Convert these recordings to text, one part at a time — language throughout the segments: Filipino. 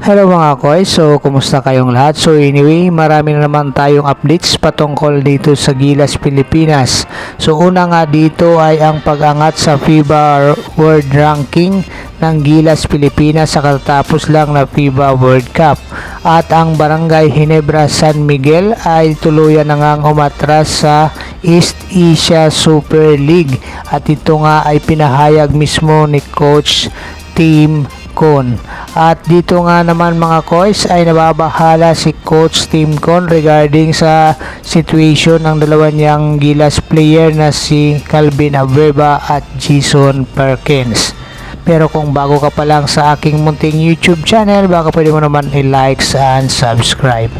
Hello mga koy, so kumusta kayong lahat? So anyway, marami na naman tayong updates patungkol dito sa Gilas Pilipinas. So una nga dito ay ang pag-angat sa FIBA World Ranking ng Gilas Pilipinas sa katatapos lang na FIBA World Cup. At ang Barangay Ginebra San Miguel ay tuluyan na ngang umatras sa East Asia Super League. At ito nga ay pinahayag mismo ni Coach Tim Con. At dito nga naman mga koys ay nababahala si Coach Tim Con regarding sa situation ng dalawa niyang Gilas player na si Calvin Abueva at Jason Perkins. Pero kung bago ka pa lang sa aking munting YouTube channel, baka pwede mo naman i-like and subscribe.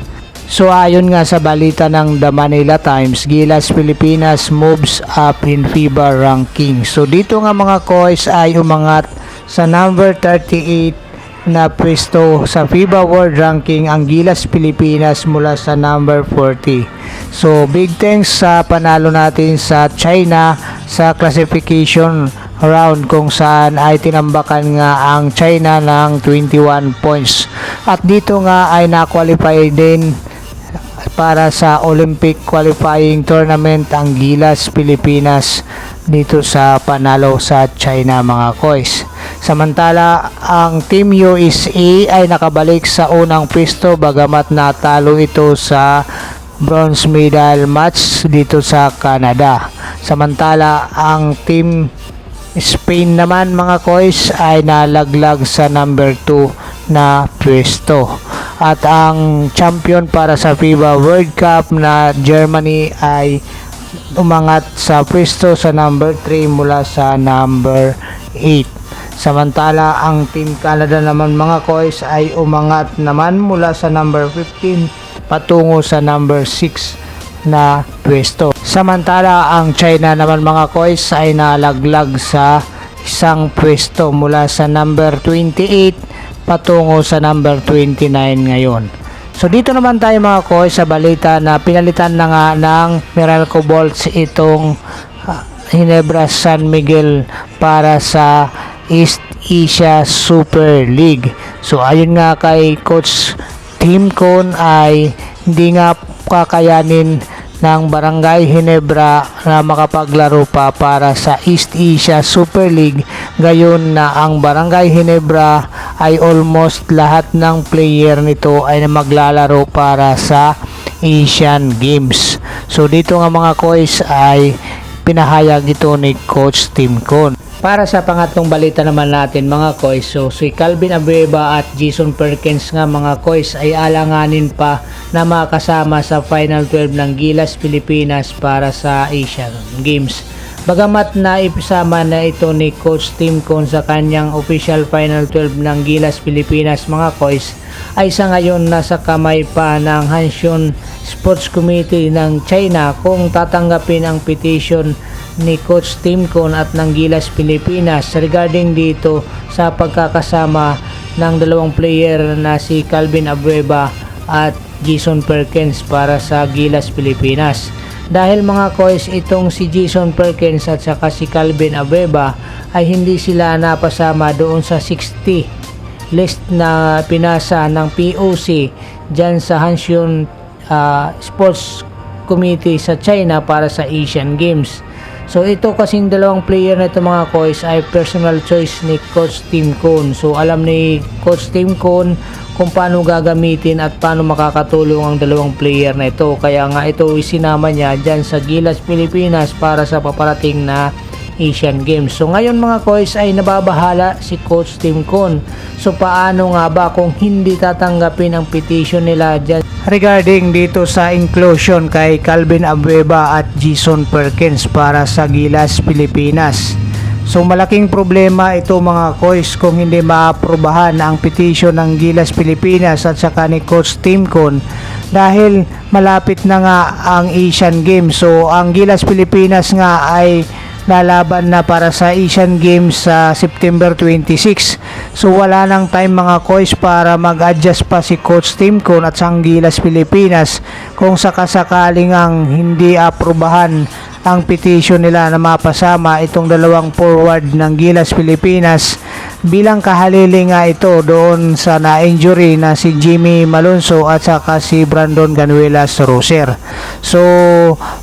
So ayon nga sa balita ng The Manila Times, Gilas Pilipinas moves up in FIBA ranking. So dito nga mga koys ay umangat sa number 38 na pwesto sa FIBA World Ranking ang Gilas Pilipinas mula sa number 40. So big thanks sa panalo natin sa China sa classification round kung saan ay tinambakan nga ang China ng 21 points. At dito nga ay na-qualify din para sa Olympic qualifying tournament ang Gilas Pilipinas dito sa panalo sa China mga koys. Samantala, ang Team USA ay nakabalik sa unang pwesto bagamat natalo ito sa bronze medal match dito sa Canada. Samantala, ang Team Spain naman mga koys ay nalaglag sa number 2 na pwesto. At ang champion para sa FIBA World Cup na Germany ay umangat sa pwesto sa number 3 mula sa number 8. Samantala, ang Team Canada naman mga koys ay umangat naman mula sa number 15 patungo sa number 6 na pwesto. Samantala, ang China naman mga koys ay nalaglag sa isang pwesto mula sa number 28 patungo sa number 29 ngayon. So dito naman tayo mga koys sa balita na pinalitan na nga ng Meralco Bolts itong Ginebra San Miguel para sa East Asia Super League. So ayon nga kay Coach Tim Con ay hindi nga kakayanin ng Barangay Ginebra na makapaglaro pa para sa East Asia Super League. Gayon na ang Barangay Ginebra ay almost lahat ng player nito ay maglalaro para sa Asian Games. So dito nga mga koys ay pinahayag ito ni Coach Tim Con. Para sa pangatlong balita naman natin mga koys, so si Calvin Abueva at Jason Perkins nga mga koys ay alanganin pa na makasama sa Final 12 ng Gilas Pilipinas para sa Asian Games. Bagamat na ipisama na ito ni Coach Tim Con sa kanyang official Final 12 ng Gilas Pilipinas mga koys, ay sa ngayon nasa kamay pa ng Hanshin Sports Committee ng China kung tatanggapin ang petition ni Coach Tim Con at ng Gilas Pilipinas regarding dito sa pagkakasama ng dalawang player na si Calvin Abueva at Jason Perkins para sa Gilas Pilipinas. Dahil mga koys, itong si Jason Perkins at saka si Calvin Abueva ay hindi sila napasama doon sa 60 list na pinasa ng POC dyan sa Hanshin Sports Committee sa China para sa Asian Games. So ito kasing dalawang player na ito mga koys ay personal choice ni Coach Tim Con. So alam ni Coach Tim Con kung paano gagamitin at paano makakatulong ang dalawang player na ito. Kaya nga ito isinama niya dyan sa Gilas Pilipinas para sa paparating na Asian Games. So ngayon mga koys ay nababahala si Coach Tim Con. So paano nga ba kung hindi tatanggapin ang petition nila dyan regarding dito sa inclusion kay Calvin Abueva at Jason Perkins para sa Gilas Pilipinas? So malaking problema ito mga koys kung hindi maaprubahan ang petition ng Gilas Pilipinas at saka ni Coach Tim Con dahil malapit na nga ang Asian Games. So ang Gilas Pilipinas nga ay lalaban na para sa Asian Games sa September 26. So wala nang time mga koys para mag-adjust pa si Coach Tim Con at sa Gilas Pilipinas kung sakasakaling ang hindi aprubahan ang petition nila na mapasama itong dalawang forward ng Gilas Pilipinas bilang kahalili nga ito doon sa na-injury na si Jimmy Malonzo at saka si Brandon Ganuelas Roser. So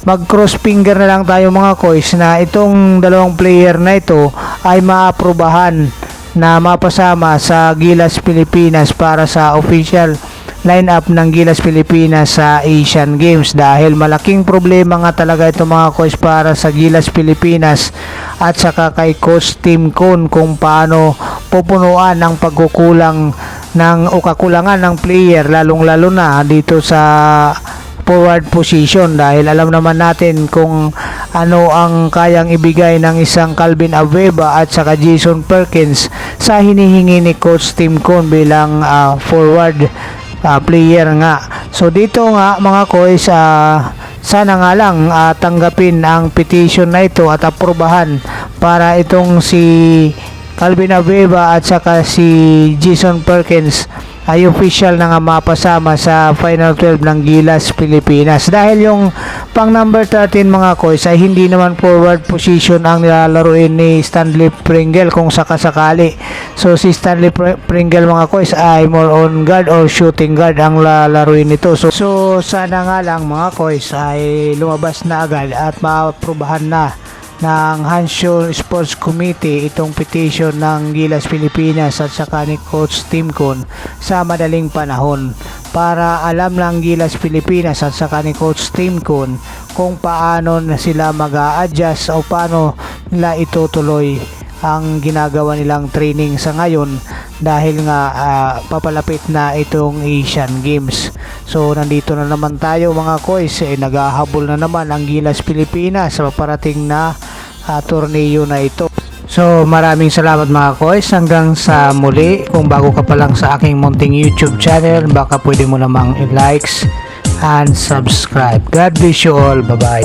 mag-cross finger na lang tayo mga koys na itong dalawang player na ito ay maaprubahan na mapasama sa Gilas Pilipinas para sa official lineup ng Gilas Pilipinas sa Asian Games, dahil malaking problema nga talaga ito mga coach para sa Gilas Pilipinas at saka kay Coach Tim Cone kung paano pupunuan ang pagkukulang ng o kakulangan ng player, lalong lalo na dito sa forward position, dahil alam naman natin kung ano ang kayang ibigay ng isang Calvin Abueva at saka Jason Perkins sa hinihingi ni Coach Tim Cone bilang forward player nga. So dito nga mga koys, sana nga lang tanggapin ang petition na ito at aprubahan para itong si Calvin Abueva at saka si Jason Perkins ay official na nga mapasama sa Final 12 ng Gilas Pilipinas, dahil yung pang number 13 mga koys ay hindi naman forward position ang nilalaruin ni Stanley Pringle kung sakasakali. So si Stanley Pringle mga koys ay more on guard or shooting guard ang lalaruin nito. So sana nga lang mga koys ay lumabas na agad at maaprubahan na ng Hansio Sports Committee itong petition ng Gilas Pilipinas at saka ni Coach Tim Cone sa madaling panahon, para alam ng Gilas Pilipinas at saka ni Coach Tim Cone kung paano na sila mag-a-adjust o paano nila itutuloy ang ginagawa nilang training sa ngayon, dahil nga papalapit na itong Asian Games. So nandito na naman tayo mga koys, naghahabol na naman ang Gilas Pilipinas sa paparating na torneo na ito. So maraming salamat mga koys, hanggang sa muli. Kung bago ka pa lang sa aking munting YouTube channel, baka pwede mo namang i-likes and subscribe. God bless you all, bye bye.